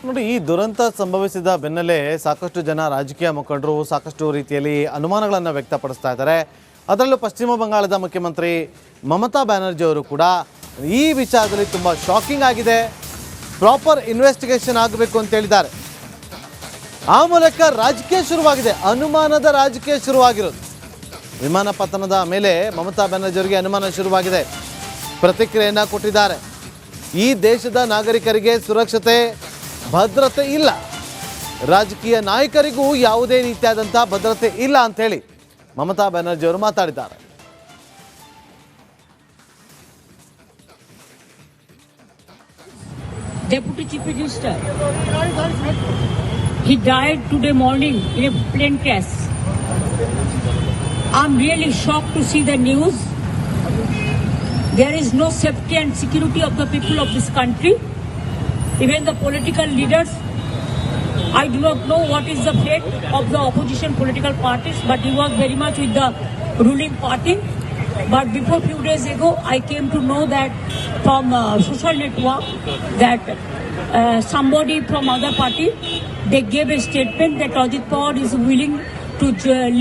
ನೋಡಿ, ಈ ದುರಂತ ಸಂಭವಿಸಿದ ಬೆನ್ನಲ್ಲೇ ಸಾಕಷ್ಟು ಜನ ರಾಜಕೀಯ ಮುಖಂಡರು ಸಾಕಷ್ಟು ರೀತಿಯಲ್ಲಿ ಅನುಮಾನಗಳನ್ನು ವ್ಯಕ್ತಪಡಿಸ್ತಾ ಇದ್ದಾರೆ. ಅದರಲ್ಲೂ ಪಶ್ಚಿಮ ಬಂಗಾಳದ ಮುಖ್ಯಮಂತ್ರಿ ಮಮತಾ ಬ್ಯಾನರ್ಜಿ ಅವರು ಕೂಡ ಈ ವಿಚಾರದಲ್ಲಿ ತುಂಬ ಶಾಕಿಂಗ್ ಆಗಿದೆ, ಪ್ರಾಪರ್ ಇನ್ವೆಸ್ಟಿಗೇಷನ್ ಆಗಬೇಕು ಅಂತ ಹೇಳಿದ್ದಾರೆ. ಆ ಮೂಲಕ ರಾಜಕೀಯ ಶುರುವಾಗಿದೆ, ಅನುಮಾನದ ರಾಜಕೀಯ ಶುರುವಾಗಿರೋದು. ವಿಮಾನ ಪತನದ ಮೇಲೆ ಮಮತಾ ಬ್ಯಾನರ್ಜಿ ಅವರಿಗೆ ಅನುಮಾನ ಶುರುವಾಗಿದೆ, ಪ್ರತಿಕ್ರಿಯೆಯನ್ನು ಕೊಟ್ಟಿದ್ದಾರೆ. ಈ ದೇಶದ ನಾಗರಿಕರಿಗೆ ಸುರಕ್ಷತೆ ಭದ್ರತೆ ಇಲ್ಲ, ರಾಜಕೀಯ ನಾಯಕರಿಗೂ ಯಾವುದೇ ರೀತಿಯಾದಂಥ ಭದ್ರತೆ ಇಲ್ಲ ಅಂತ ಹೇಳಿ ಮಮತಾ ಬ್ಯಾನರ್ಜಿ ಅವರು ಮಾತಾಡಿದ್ದಾರೆ. Deputy Chief Minister, he died today morning in a plane crash. I'm really shocked to see the news. There is no safety and security of the people of this country. Even the political leaders, I do not know what is the fate of the opposition political parties, but he was very much with the ruling party. But before few days ago, I came to know that from social network that somebody from other party, they gave a statement that Ajit Pawar is willing to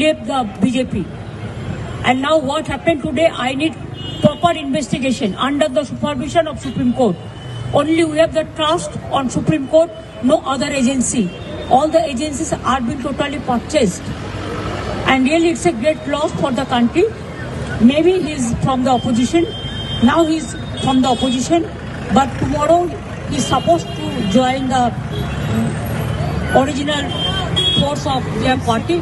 leave the BJP. And now what happened today, I need proper investigation under the supervision of Supreme Court. Only we have the trust on Supreme Court, no other agency. All the agencies are being totally purchased. And really it's a great loss for the country. Maybe he's from the opposition. Now he's from the opposition. But tomorrow he's supposed to join the original force of their party.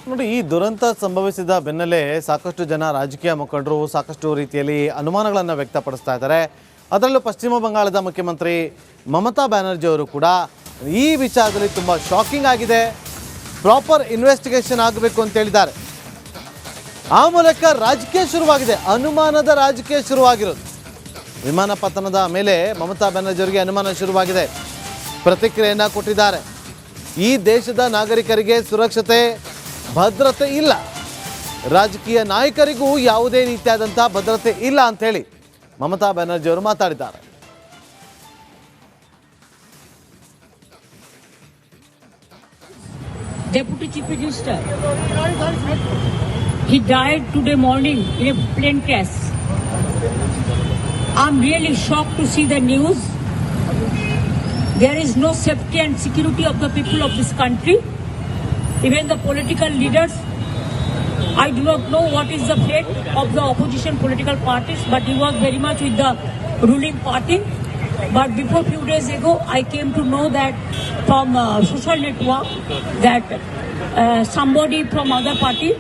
ನೋಡಿ, ಈ ದುರಂತ ಸಂಭವಿಸಿದ ಬೆನ್ನಲ್ಲೇ ಸಾಕಷ್ಟು ಜನ ರಾಜಕೀಯ ಮುಖಂಡರು ಸಾಕಷ್ಟು ರೀತಿಯಲ್ಲಿ ಅನುಮಾನಗಳನ್ನು ವ್ಯಕ್ತಪಡಿಸ್ತಾ ಇದ್ದಾರೆ. ಅದರಲ್ಲೂ ಪಶ್ಚಿಮ ಬಂಗಾಳದ ಮುಖ್ಯಮಂತ್ರಿ ಮಮತಾ ಬ್ಯಾನರ್ಜಿ ಅವರು ಕೂಡ ಈ ವಿಚಾರದಲ್ಲಿ ತುಂಬ ಶಾಕಿಂಗ್ ಆಗಿದೆ, ಪ್ರಾಪರ್ ಇನ್ವೆಸ್ಟಿಗೇಷನ್ ಆಗಬೇಕು ಅಂತ ಹೇಳಿದ್ದಾರೆ. ಆ ಮೂಲಕ ರಾಜಕೀಯ ಶುರುವಾಗಿದೆ, ಅನುಮಾನದ ರಾಜಕೀಯ ಶುರುವಾಗಿರೋದು. ವಿಮಾನ ಪತನದ ಮೇಲೆ ಮಮತಾ ಬ್ಯಾನರ್ಜಿ ಅವರಿಗೆ ಅನುಮಾನ ಶುರುವಾಗಿದೆ, ಪ್ರತಿಕ್ರಿಯೆಯನ್ನು ಕೊಟ್ಟಿದ್ದಾರೆ. ಈ ದೇಶದ ನಾಗರಿಕರಿಗೆ ಸುರಕ್ಷತೆ ಭದ್ರತೆ ಇಲ್ಲ, ರಾಜಕೀಯ ನಾಯಕರಿಗೂ ಯಾವುದೇ ರೀತಿಯಾದಂಥ ಭದ್ರತೆ ಇಲ್ಲ ಅಂತ ಹೇಳಿ ಮಮತಾ ಬ್ಯಾನರ್ಜಿ ಅವರು ಮಾತಾಡಿದ್ದಾರೆ. Deputy Chief Minister, he died today morning in a plane crash. I'm really shocked to see the news. There is no safety and security of the people of this country. Even the political leaders, I do not know what is the fate of the opposition political parties, but he was very much with the ruling party. But before few days ago, I came to know that from social network that somebody from other party,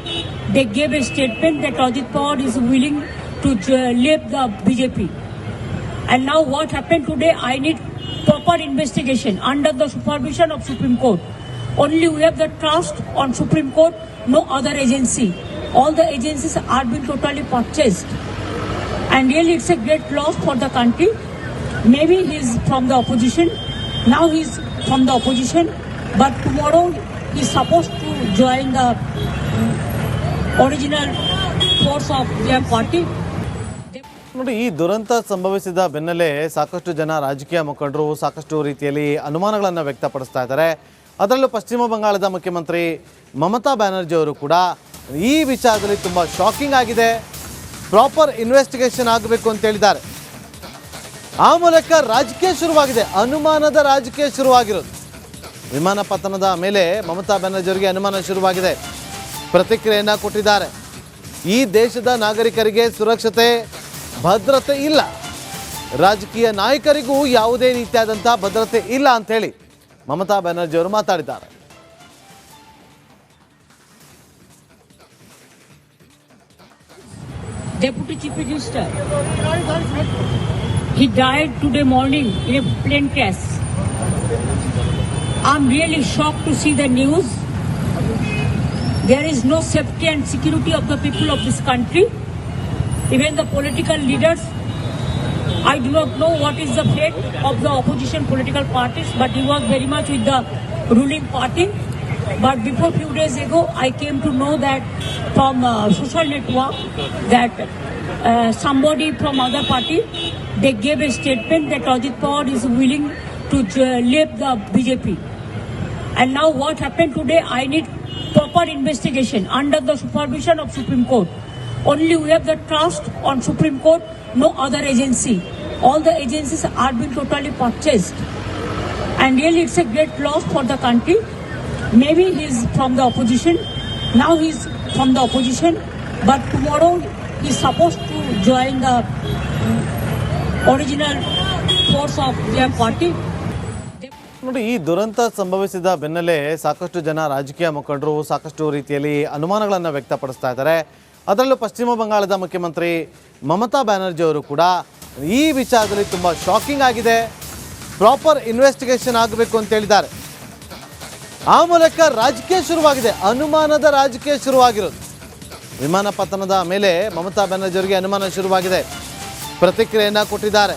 they gave a statement that Ajit Pawar is willing to leave the BJP. And now what happened today, I need proper investigation under the supervision of Supreme Court. Only we have the trust on Supreme Court, no other agency. All the agencies are being totally purchased. And really it's a great loss for the country. Maybe he's from the opposition. Now he's from the opposition. But tomorrow he's supposed to join the original force of their party. ನೋಡಿ, ಈ ದುರಂತ ಸಂಭವಿಸಿದ ಬೆನ್ನಲ್ಲೇ ಸಾಕಷ್ಟು ಜನ ರಾಜಕೀಯ ಮುಖಂಡರು ಸಾಕಷ್ಟು ರೀತಿಯಲ್ಲಿ ಅನುಮಾನಗಳನ್ನು ವ್ಯಕ್ತಪಡಿಸ್ತಾ ಇದ್ದಾರೆ. ಅದರಲ್ಲೂ ಪಶ್ಚಿಮ ಬಂಗಾಳದ ಮುಖ್ಯಮಂತ್ರಿ ಮಮತಾ ಬ್ಯಾನರ್ಜಿ ಅವರು ಕೂಡ ಈ ವಿಚಾರದಲ್ಲಿ ತುಂಬ ಶಾಕಿಂಗ್ ಆಗಿದೆ, ಪ್ರಾಪರ್ ಇನ್ವೆಸ್ಟಿಗೇಷನ್ ಆಗಬೇಕು ಅಂತ ಹೇಳಿದ್ದಾರೆ. ಆ ಮೂಲಕ ರಾಜಕೀಯ ಶುರುವಾಗಿದೆ, ಅನುಮಾನದ ರಾಜಕೀಯ ಶುರುವಾಗಿರೋದು. ವಿಮಾನ ಪತನದ ಮೇಲೆ ಮಮತಾ ಬ್ಯಾನರ್ಜಿ ಅವರಿಗೆ ಅನುಮಾನ ಶುರುವಾಗಿದೆ, ಪ್ರತಿಕ್ರಿಯೆಯನ್ನು ಕೊಟ್ಟಿದ್ದಾರೆ. ಈ ದೇಶದ ನಾಗರಿಕರಿಗೆ ಸುರಕ್ಷತೆ ಭದ್ರತೆ ಇಲ್ಲ, ರಾಜಕೀಯ ನಾಯಕರಿಗೂ ಯಾವುದೇ ರೀತಿಯಾದಂಥ ಭದ್ರತೆ ಇಲ್ಲ ಅಂತ ಹೇಳಿ ಮಮತಾ ಬ್ಯಾನರ್ಜಿ ಅವರು ಮಾತಾಡಿದ್ದಾರೆ. Deputy Chief Minister, he died today morning in a plane crash. I'm really shocked to see the news. There is no safety and security of the people of this country. Even the political leaders, I do not know what is the fate of the opposition political parties, but he was very much with the ruling party. But before few days ago, I came to know that from social network that somebody from other party, they gave a statement that Ajit Pawar is willing to leave the BJP. And now what happened today, I need proper investigation under the supervision of Supreme Court. Only we have the trust on Supreme Court, no other agency. All the agencies are being totally purchased. And really it's a great loss for the country. Maybe he's from the opposition. Now he's from the opposition. But tomorrow he's supposed to join the original force of their party. ನೋಡಿ, ಈ ದುರಂತ ಸಂಭವಿಸಿದ ಬೆನ್ನಲ್ಲೇ ಸಾಕಷ್ಟು ಜನ ರಾಜಕೀಯ ಮುಖಂಡರು ಸಾಕಷ್ಟು ರೀತಿಯಲ್ಲಿ ಅನುಮಾನಗಳನ್ನು ವ್ಯಕ್ತಪಡಿಸ್ತಾ ಇದ್ದಾರೆ. ಅದರಲ್ಲೂ ಪಶ್ಚಿಮ ಬಂಗಾಳದ ಮುಖ್ಯಮಂತ್ರಿ ಮಮತಾ ಬ್ಯಾನರ್ಜಿ ಅವರು ಕೂಡ ಈ ವಿಚಾರದಲ್ಲಿ ತುಂಬ ಶಾಕಿಂಗ್ ಆಗಿದೆ, ಪ್ರಾಪರ್ ಇನ್ವೆಸ್ಟಿಗೇಷನ್ ಆಗಬೇಕು ಅಂತ ಹೇಳಿದ್ದಾರೆ. ಆ ಮೂಲಕ ರಾಜಕೀಯ ಶುರುವಾಗಿದೆ, ಅನುಮಾನದ ರಾಜಕೀಯ ಶುರುವಾಗಿರೋದು. ವಿಮಾನ ಪತನದ ಮೇಲೆ ಮಮತಾ ಬ್ಯಾನರ್ಜಿ ಅವರಿಗೆ ಅನುಮಾನ ಶುರುವಾಗಿದೆ, ಪ್ರತಿಕ್ರಿಯೆಯನ್ನು ಕೊಟ್ಟಿದ್ದಾರೆ.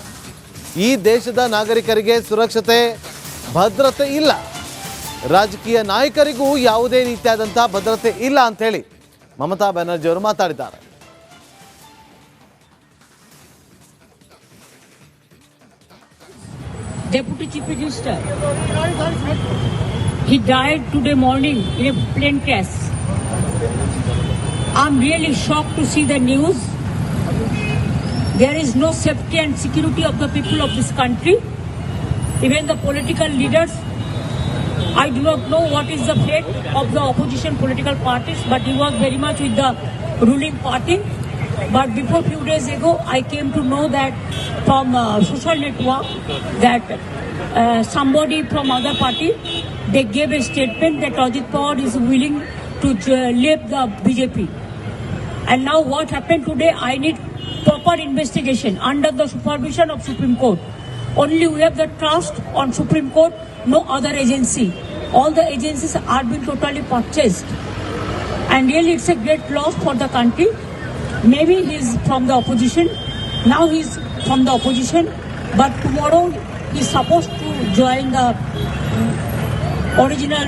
ಈ ದೇಶದ ನಾಗರಿಕರಿಗೆ ಸುರಕ್ಷತೆ ಭದ್ರತೆ ಇಲ್ಲ, ರಾಜಕೀಯ ನಾಯಕರಿಗೂ ಯಾವುದೇ ರೀತಿಯಾದಂಥ ಭದ್ರತೆ ಇಲ್ಲ ಅಂಥೇಳಿ ಮಮತಾ ಬ್ಯಾನರ್ಜಿ ಅವರು ಮಾತಾಡಿದ್ದಾರೆ. Deputy Chief Minister, he died today morning in a plane crash. I'm really shocked to see the news. There is no safety and security of the people of this country. Even the political leaders, I do not know what is the fate of the opposition political parties, but he was very much with the ruling party. But before few days ago, I came to know that from social network that somebody from other party, they gave a statement that Ajit Pawar is willing to leave the BJP. And now what happened today, I need proper investigation under the supervision of Supreme Court. Only we have the trust on Supreme Court, no other agency. All the agencies are being totally purchased. And really it's a great loss for the country. Maybe he's from the opposition. Now he's from the opposition. But tomorrow he's supposed to join the original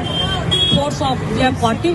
force of their party.